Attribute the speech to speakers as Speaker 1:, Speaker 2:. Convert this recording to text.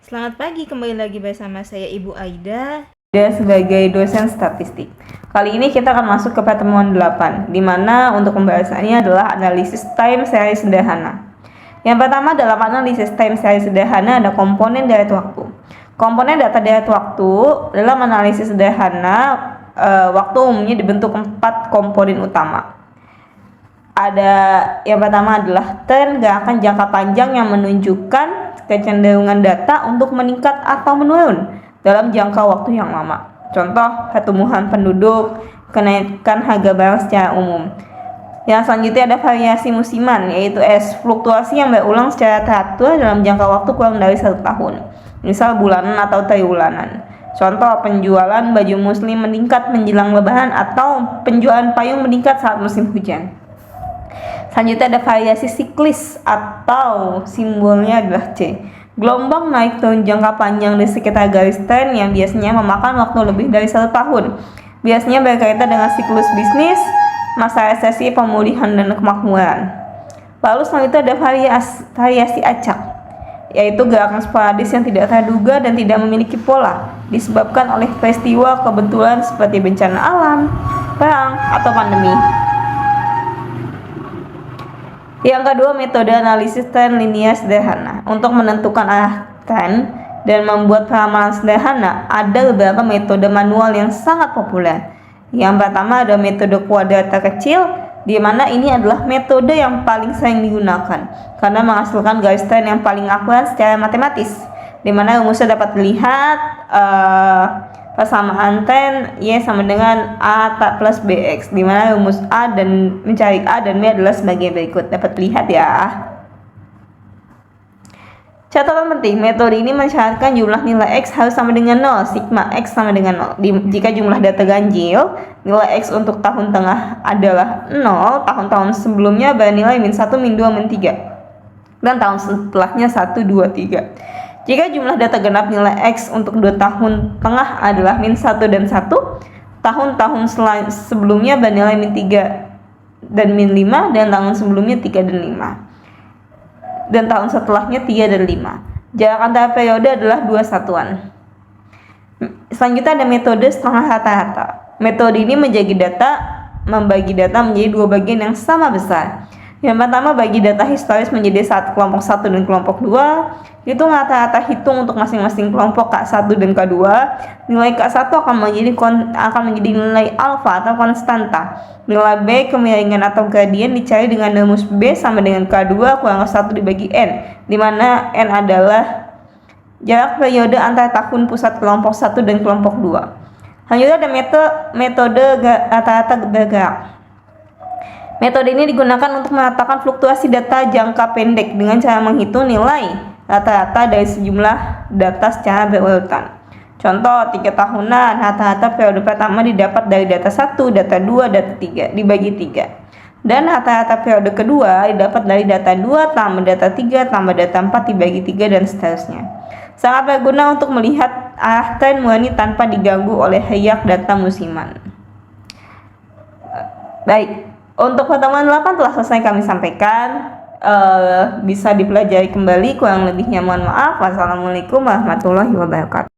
Speaker 1: Selamat pagi, kembali lagi bersama saya Ibu Aida
Speaker 2: sebagai dosen statistik. Kali ini kita akan masuk ke pertemuan 8, di mana untuk pembahasannya adalah analisis time series sederhana. Yang pertama dalam analisis time series sederhana ada komponen deret waktu. Komponen data deret waktu dalam analisis sederhana waktu umumnya dibentuk 4 komponen utama. Ada yang pertama adalah tren gerakan jangka panjang yang menunjukkan kecenderungan data untuk meningkat atau menurun dalam jangka waktu yang lama. Contoh, pertumbuhan penduduk, kenaikan harga barang secara umum. Yang selanjutnya ada variasi musiman, yaitu fluktuasi yang berulang secara teratur dalam jangka waktu kurang dari 1 tahun, misal bulanan atau triwulanan. Contoh, penjualan baju muslim meningkat menjelang lebaran atau penjualan payung meningkat saat musim hujan. Selanjutnya ada variasi siklis atau simbolnya adalah C. Gelombang naik turun jangka panjang di sekitar garis tren yang biasanya memakan waktu lebih dari 1 tahun. Biasanya berkaitan dengan siklus bisnis, masa resesi, pemulihan, dan kemakmuran. Lalu selanjutnya ada variasi acak, yaitu gerakan sporadis yang tidak terduga dan tidak memiliki pola, disebabkan oleh peristiwa kebetulan seperti bencana alam, perang, atau pandemi. Yang kedua, metode analisis tren linear sederhana. Untuk menentukan arah tren dan membuat peramalan sederhana, ada beberapa metode manual yang sangat populer. Yang pertama ada metode kuadrat terkecil, di mana ini adalah metode yang paling sering digunakan karena menghasilkan garis tren yang paling akurat secara matematis, di mana rumusnya dapat dilihat persamaan tren Y sama dengan A plus BX, di mana rumus A dan mencari A dan B adalah sebagai berikut. Dapat lihat ya. Catatan penting, metode ini mensyaratkan jumlah nilai X harus sama dengan 0, sigma X sama dengan 0. Jika jumlah data ganjil, nilai X untuk tahun tengah adalah 0, tahun-tahun sebelumnya bernilai min 1, min 2, min 3. Dan tahun setelahnya 1, 2, 3. Jika jumlah data genap nilai X untuk 2 tahun tengah adalah min 1 dan 1, tahun-tahun sebelumnya bernilai min 3 dan min 5, dan tahun sebelumnya 3 dan 5. Dan tahun setelahnya 3 dan 5. Jarak antara periode adalah 2 satuan. Selanjutnya ada metode setengah rata-rata. Metode ini membagi data menjadi 2 bagian yang sama besar. Yang pertama, bagi data historis menjadi kelompok 1 dan kelompok 2. Hitung rata-rata hitung untuk masing-masing kelompok K1 dan K2. Nilai K1 akan menjadi nilai alfa atau konstanta. Nilai B, kemiringan atau gradien, dicari dengan rumus B sama dengan K2 kurang 1 dibagi N, di mana N adalah jarak periode antara tahun pusat kelompok 1 dan kelompok 2. Selanjutnya ada metode rata-rata bergerak. Metode ini digunakan untuk menatakan fluktuasi data jangka pendek dengan cara menghitung nilai rata-rata dari sejumlah data secara berurutan. Contoh, 3 tahunan, rata-rata periode pertama didapat dari data 1, data 2, data 3, dibagi 3. Dan rata-rata periode kedua didapat dari data 2 tambah data 3 tambah data 4 dibagi 3, dan seterusnya. Sangat berguna untuk melihat arah tren murni tanpa diganggu oleh riak data musiman. Baik, untuk pertemuan 8 telah selesai kami sampaikan. Bisa dipelajari kembali, kurang lebihnya mohon maaf. Wassalamualaikum warahmatullahi wabarakatuh.